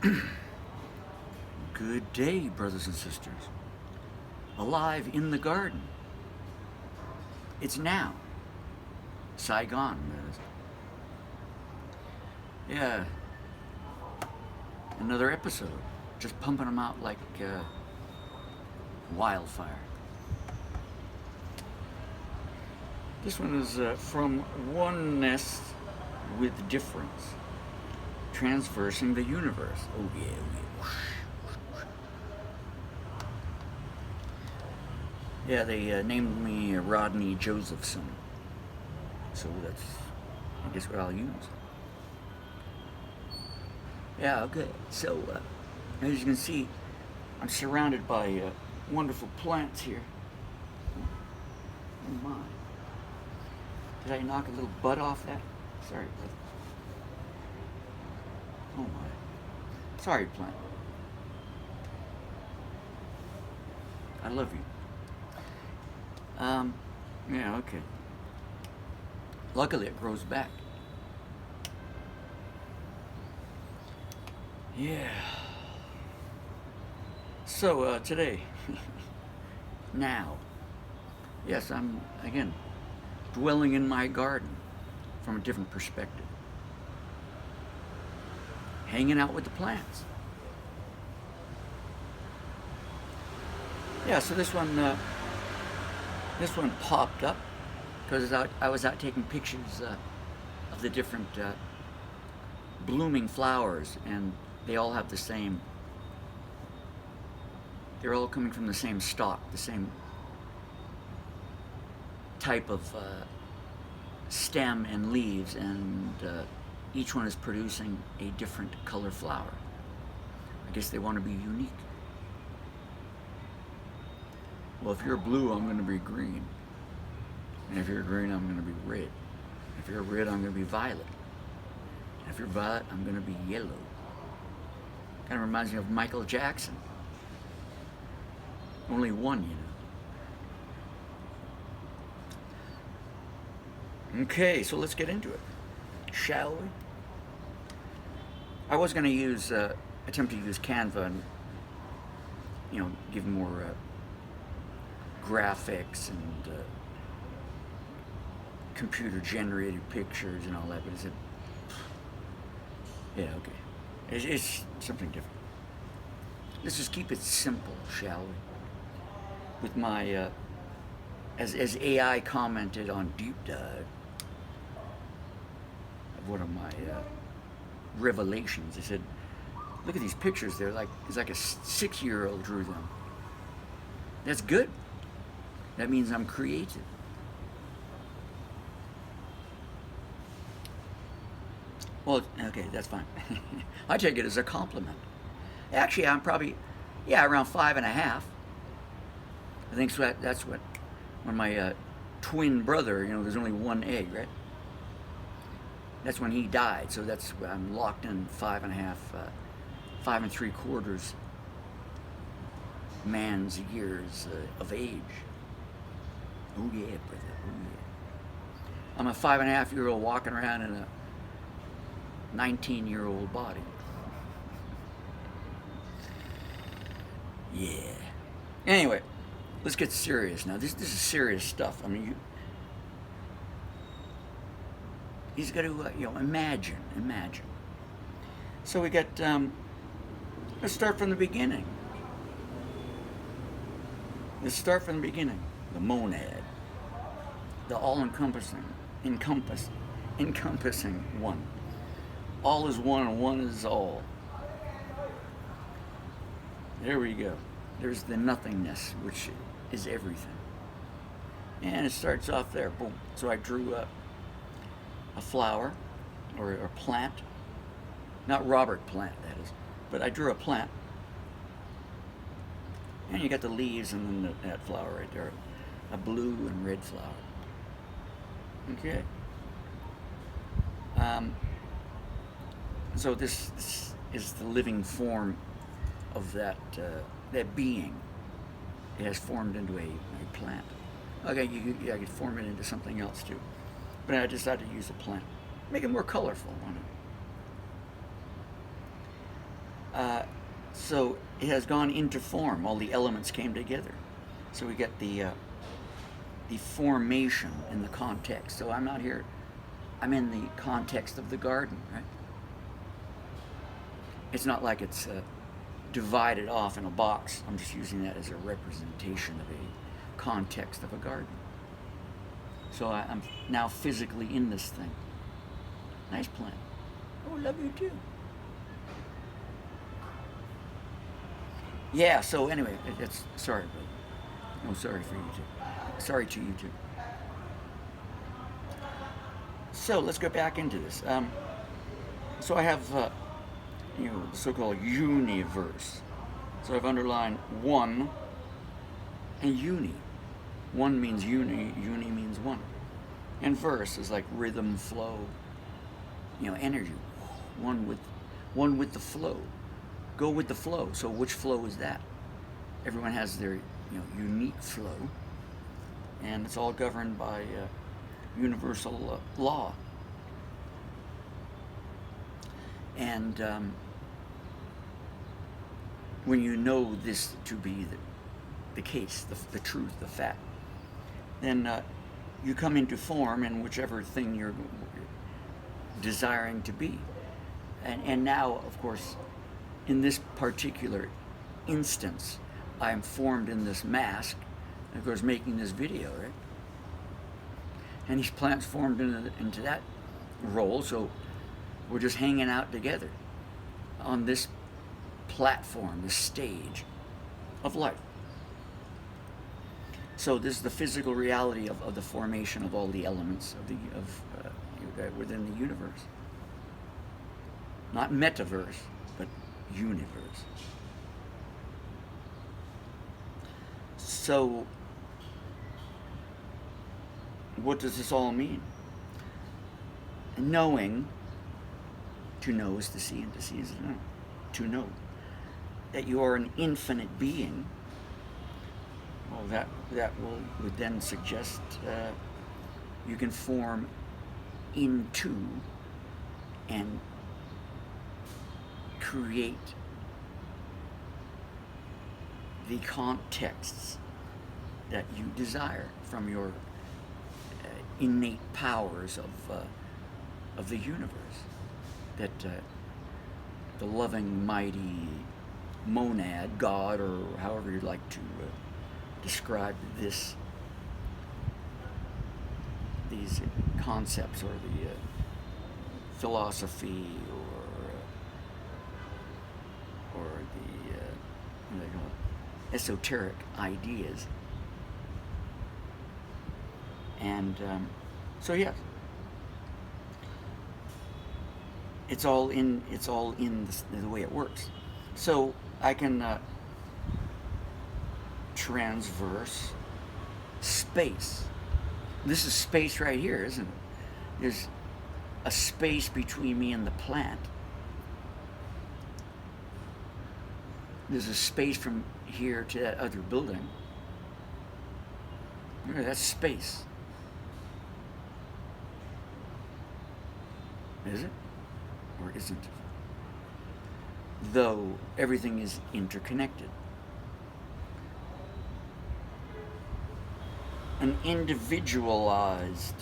Good day, brothers and sisters. Alive in the garden. It's now. Saigon, that is. Yeah. Another episode. Just pumping them out like wildfire. This one is from Oneness with Difference. Transversing the universe. Oh yeah, oh yeah. Yeah, they named me Rodney Josephson. So that's, I guess, what I'll use. Yeah, okay. So, as you can see, I'm surrounded by wonderful plants here. Oh my. Did I knock a little butt off that? Sorry, bud. Oh my. Sorry, plant. I love you. Yeah, okay. Luckily, it grows back. Yeah. So, today, now, yes, I'm, again, dwelling in my garden from a different perspective. Hanging out with the plants. Yeah, so this one popped up because I was out taking pictures of the different blooming flowers, and they all have the same, they're all coming from the same stalk, the same type of stem and leaves, and each one is producing a different color flower. I guess they want to be unique. Well, if you're blue, I'm going to be green. And if you're green, I'm going to be red. If you're red, I'm going to be violet. And if you're violet, I'm going to be yellow. Kind of reminds me of Michael Jackson. Only one, you know. Okay, so let's get into it, shall we? I was going to use, attempt to use Canva and, give more graphics and computer-generated pictures and all that, but I said, yeah, okay. It's something different. Let's just keep it simple, shall we? With my, as AI commented on Deep Dive, one of my revelations, they said, look at these pictures, they're like, it's like a 6-year-old drew them. That's good. That means I'm creative. Well, okay, that's fine. I take it as a compliment. Actually, I'm probably, around 5.5. I think so that's what, when my twin brother, there's only one egg, right? That's when he died, so that's, I'm locked in 5.5, 5 3/4 man's years of age. Oh yeah, brother, oh yeah. I'm a 5.5-year-old walking around in a 19-year-old body. Yeah. Anyway, let's get serious now. This is serious stuff. I mean, he's got to, imagine. So we got, let's start from the beginning. The monad. The all-encompassing, encompassing one. All is one and one is all. There we go. There's the nothingness, which is everything. And it starts off there, boom. So I drew a flower, or a plant. Not Robert Plant, that is. But I drew a plant. And you got the leaves and then that flower right there. A blue and red flower. Okay. So this is the living form of that being. It has formed into a plant. Okay, I could form it into something else too. But I decided to use a plant. Make it more colorful, So it has gone into form. All the elements came together. So we get the formation in the context. So I'm not here. I'm in the context of the garden, right? It's not like it's divided off in a box. I'm just using that as a representation of a context of a garden. So I'm now physically in this thing. Nice plant. Oh, love you too. Yeah, so anyway, it's sorry, but no, sorry for you too. Sorry to you too. So let's get back into this. So I have, the so-called universe. So I've underlined one and uni. One means uni means one. And verse is like rhythm, flow, energy. One with the flow. Go with the flow. So which flow is that? Everyone has their unique flow, and it's all governed by universal law. And when you know this to be the case, the truth, the fact, then you come into form in whichever thing you're desiring to be. And now, of course, in this particular instance, I'm formed in this mask, of course, making this video, right? And these plants formed into that role, so we're just hanging out together on this platform, this stage of life. So this is the physical reality of the formation of all the elements within the universe. Not metaverse, but universe. So, what does this all mean? Knowing, to know is to see, and to see is to know. To know that you are an infinite being, well, that would then suggest you can form into and create the contexts that you desire from your innate powers of the universe, that the loving, mighty monad, God, or however you'd like to describe these concepts, or the philosophy, or the what do they call it? Esoteric ideas. And so yes, it's all in the way it works. So I can transverse space. This is space right here, isn't it? There's a space between me and the plant. There's a space from here to that other building. Remember, that's space. Is it? Or isn't? Though everything is interconnected. An individualized,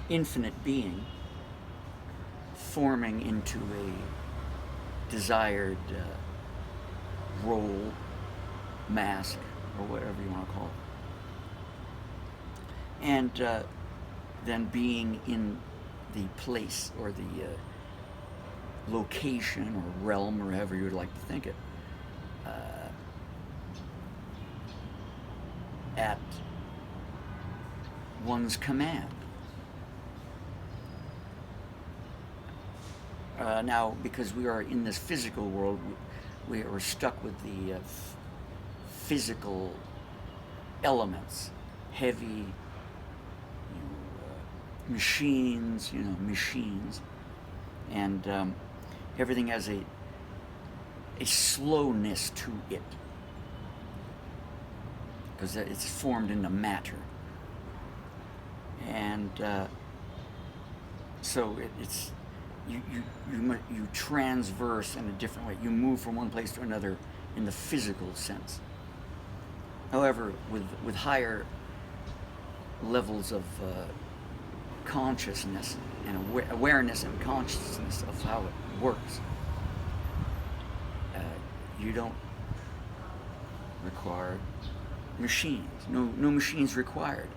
infinite being forming into a desired role, mask, or whatever you want to call it. And then being in the place, or the location, or realm, or however you would like to think it, at one's command. Now, because we are in this physical world, we are stuck with the physical elements, heavy machines, and everything has a slowness to it, because it's formed into matter, and so it's you transverse in a different way. You move from one place to another in the physical sense. However, with higher levels of consciousness and awareness and consciousness of how it works, you don't require machines. No machines required.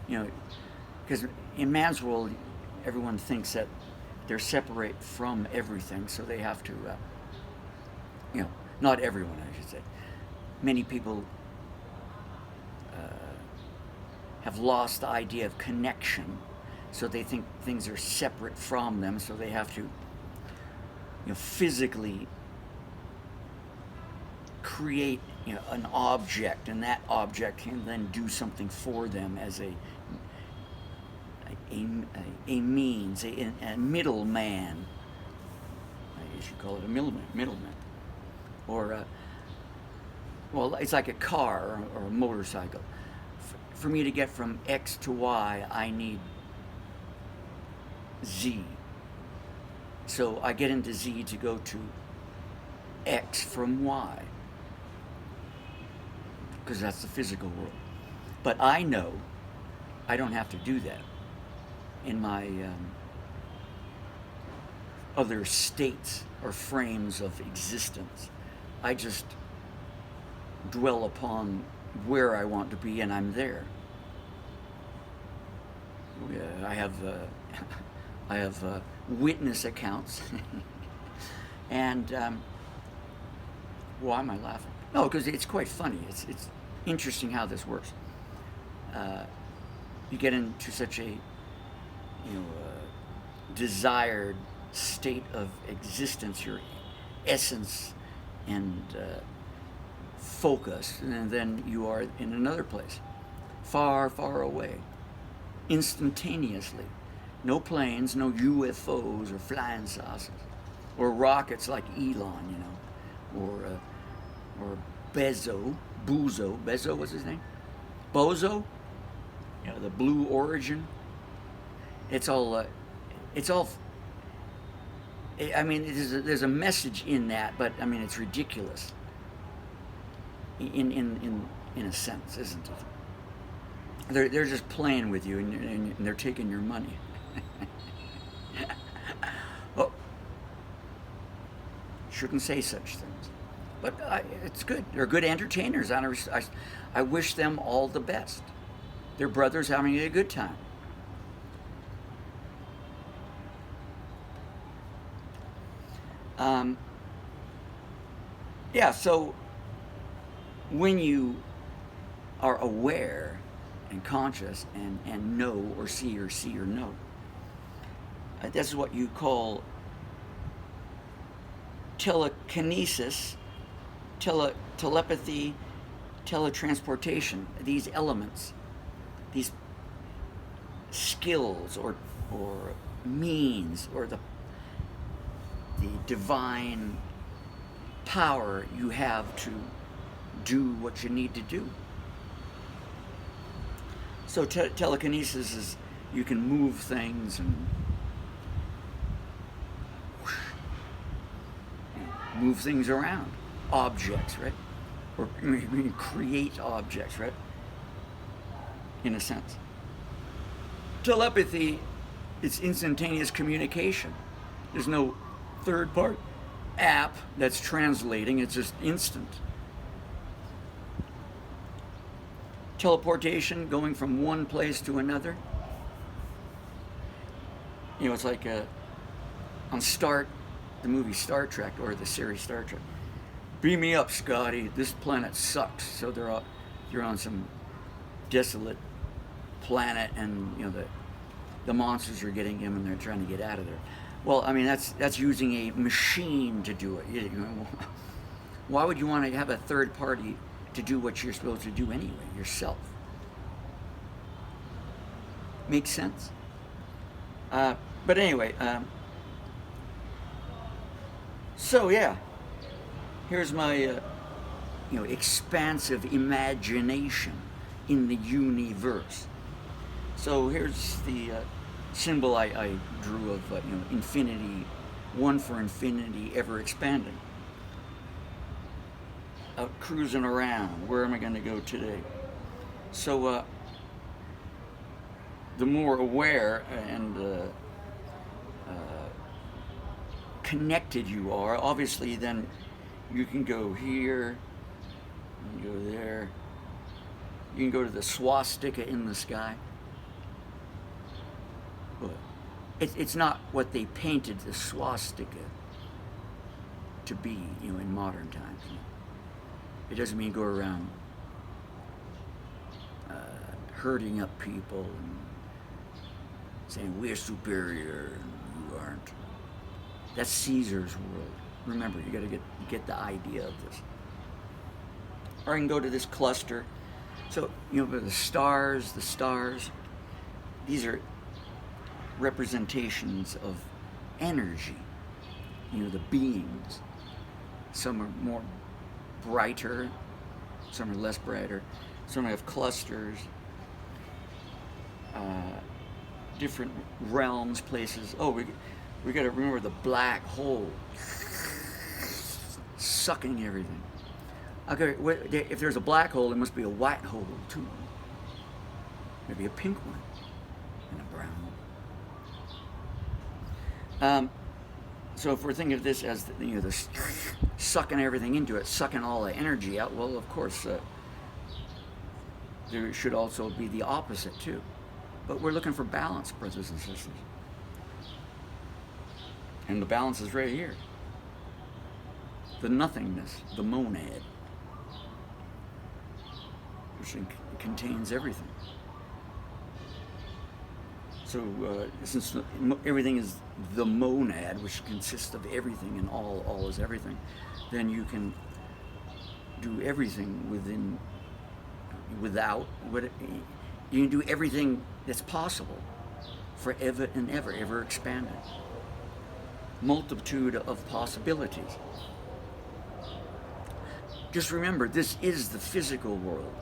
Because in man's world, everyone thinks that they're separate from everything, so they have to, not everyone, I should say. Many people have lost the idea of connection, so they think things are separate from them, so they have to, physically create an object, and that object can then do something for them as a means, a middleman. I should call it a middleman. Or, it's like a car or a motorcycle. For me to get from X to Y, I need Z. So I get into Z to go to X from Y, because that's the physical world. But I know I don't have to do that in my other states or frames of existence. I just dwell upon where I want to be, and I'm there. I have witness accounts, and why am I laughing? No, because it's quite funny. It's interesting how this works. You get into such a desired state of existence, your essence and focus, and then you are in another place, far, far away, instantaneously. No planes, no UFOs or flying saucers, or rockets like Elon, or Bezo, what's his name? Bozo, the Blue Origin. It's all. I mean, there's a message in that, but I mean, it's ridiculous. In a sense, isn't it? They're just playing with you, and they're taking your money. Well, shouldn't say such things, but it's good. They're good entertainers. I wish them all the best. Their brothers having a good time. So when you are aware and conscious and know or see or know, this is what you call telekinesis, telepathy, teletransportation. These elements, these skills or means, or the divine power you have to do what you need to do. So telekinesis is you can move things and move things around, objects, right? Or you can create objects, right? In a sense. Telepathy is instantaneous communication. There's no third part app that's translating, it's just instant. Teleportation, going from one place to another. It's like on the movie Star Trek, or the series Star Trek. Beam me up, Scotty. This planet sucks. So you're on some desolate planet, and the monsters are getting him, and they're trying to get out of there. Well, I mean, that's using a machine to do it. Why would you want to have a third party to do what you're supposed to do anyway, yourself? Makes sense? But anyway, here's my expansive imagination in the universe. So here's the symbol I drew of infinity, one for infinity, ever expanding. Out cruising around. Where am I going to go today? So the more aware and connected you are, obviously, then you can go here, you can go there, you can go to the swastika in the sky. But it's not what they painted the swastika to be, in modern times. It doesn't mean go around hurting up people and saying we're superior and you aren't. That's Caesar's world. Remember, you got to get the idea of this. Or I can go to this cluster. So the stars. These are representations of energy. The beings. Some are more brighter, some are less brighter. Some have clusters. Different realms, places. Oh, we got to remember the black hole sucking everything. Okay, if there's a black hole, there must be a white hole too. Maybe a pink one and a brown one. So if we're thinking of this as the sucking everything into it, sucking all the energy out, well, of course, there should also be the opposite too. But we're looking for balance, brothers and sisters. And the balance is right here. The nothingness, the monad, which contains everything. So since everything is the monad, which consists of everything and all is everything, then you can do everything without, you can do everything that's possible forever and ever expanding. Multitude of possibilities. Just remember, this is the physical world.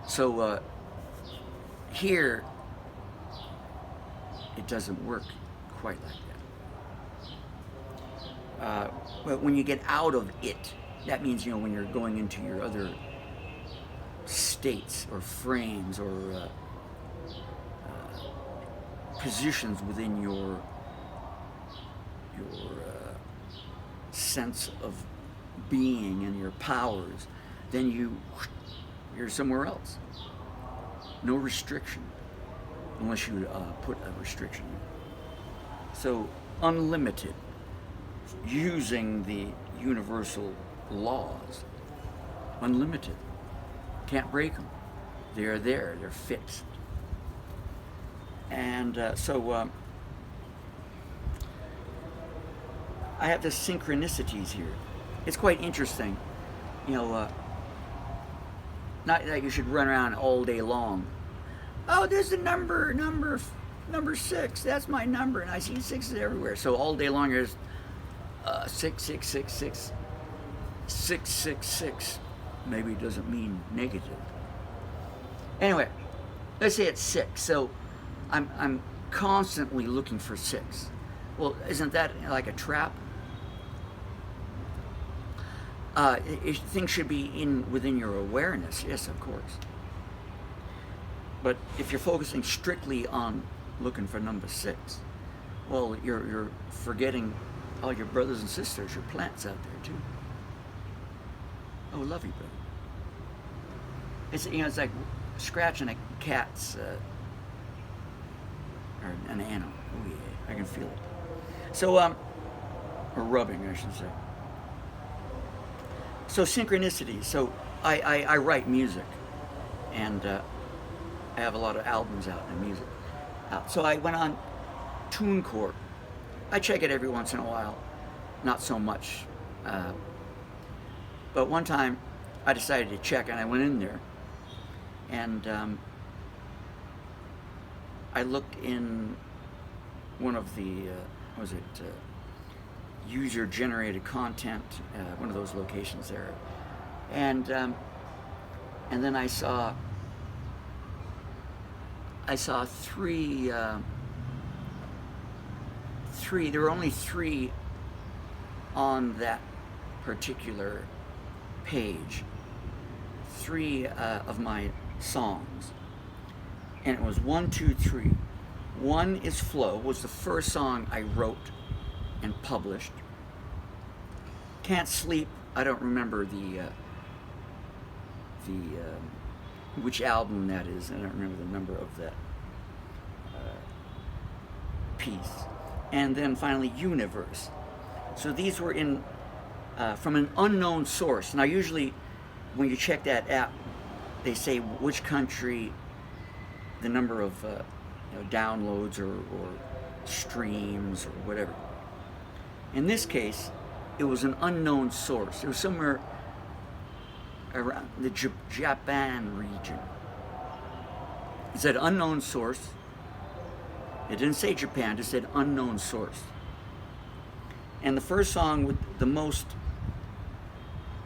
So here, it doesn't work quite like that. But when you get out of it, that means, when you're going into your other states or frames or positions within your sense of being and your powers, then you're somewhere else. No restriction, unless you put a restriction. So unlimited, using the universal laws, unlimited. Can't break them. They're there. They're fixed. And so I have the synchronicities here. It's quite interesting. Not that you should run around all day long. Oh, there's a number 6. That's my number, and I see 6s everywhere. So all day long there's 6. 666. Maybe it doesn't mean negative. Anyway, let's say it's 6. So I'm constantly looking for 6. Well, isn't that like a trap? Things should be within your awareness. Yes, of course. But if you're focusing strictly on looking for number 6, well, you're forgetting all your brothers and sisters, your plants out there too. Oh, love you, brother. It's like scratching a cat's or an animal. Oh yeah, I can feel it. So or rubbing, I should say. So synchronicity. So I write music, and I have a lot of albums out in music. So I went on TuneCore. I check it every once in a while, not so much. But one time I decided to check, and I went in there, and I looked in one of the, user-generated content, one of those locations there, and then I saw 3 three. There were only three on that particular page. Three of my songs, and it was 1, 2, 3. One is Flow, was the first song I wrote and published. Can't Sleep, I don't remember which album that is. I don't remember the number of that piece. And then finally Universe. So these were in from an unknown source. Now usually when you check that app, they say which country, the number of downloads or streams or whatever. In this case, it was an unknown source. It was somewhere around the Japan region. It said unknown source. It didn't say Japan, it said unknown source. And the first song with the most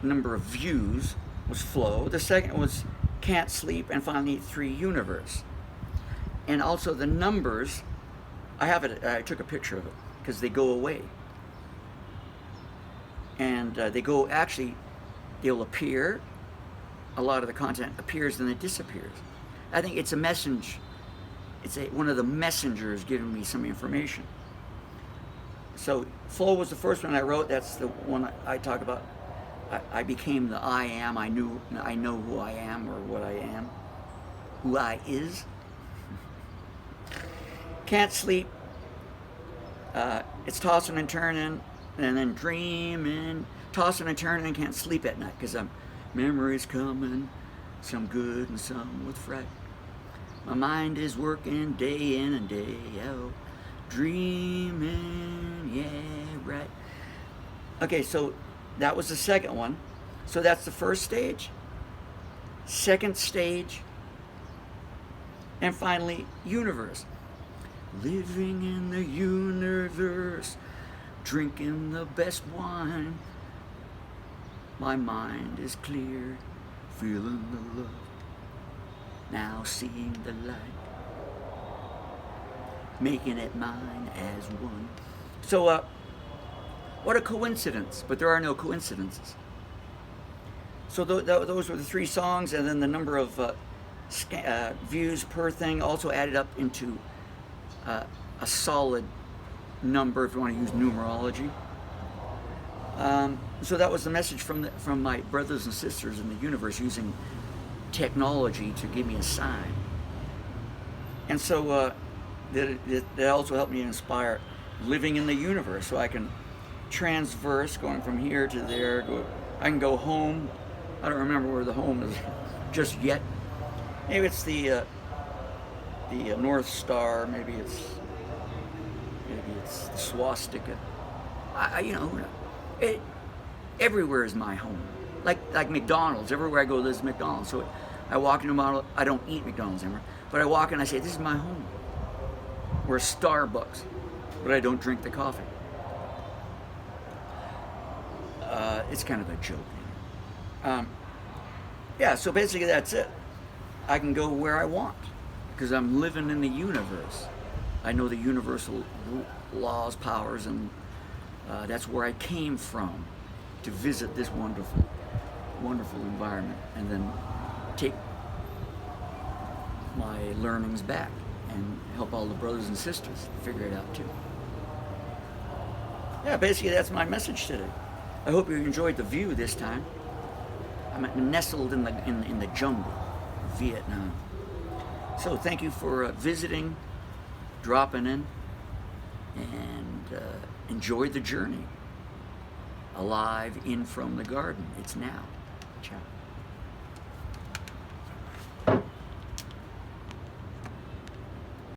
number of views was Flow. The second was Can't Sleep, and finally 3, Universe. And also the numbers, I have it, I took a picture of it because they go away. And they go, actually, they'll appear. A lot of the content appears and then disappears. I think it's a message. It's one of the messengers giving me some information. So Flow was the first one I wrote. That's the one I talk about. I became the I am. I know who I am, or what I am, who I is. Can't Sleep. It's tossing and turning, and then dreaming, tossing and turning, and can't sleep at night because memories coming, some good and some with fright. My mind is working day in and day out, dreaming, yeah, right. Okay, so that was the second one. So that's the first stage, second stage, and finally, Universe. Living in the universe, drinking the best wine. My mind is clear, feeling the love, now seeing the light, making it mine as one. So, what a coincidence, but there are no coincidences. So those were the 3 songs, and then the number of views per thing also added up into a solid number, if you want to use numerology. So that was the message from my brothers and sisters in the universe, using technology to give me a sign. And so that also helped me inspire living in the universe, so I can transverse, going from here to there. I can go home. I don't remember where the home is just yet. Maybe it's the North Star. Maybe it's the swastika. Everywhere is my home. Like McDonald's. Everywhere I go, there's McDonald's. So I walk into McDonald's. I don't eat McDonald's anymore, but I walk in and I say, this is my home. Or Starbucks, but I don't drink the coffee. It's kind of a joke. Yeah, so basically that's it. I can go where I want because I'm living in the universe. I know the universal laws, powers, and that's where I came from to visit this wonderful, wonderful environment, and then take my learnings back and help all the brothers and sisters figure it out too. Yeah, basically that's my message today. I hope you enjoyed the view this time. I'm nestled in the jungle of Vietnam. So thank you for visiting, dropping in, and enjoy the journey. Alive in from the garden. It's now. Ciao.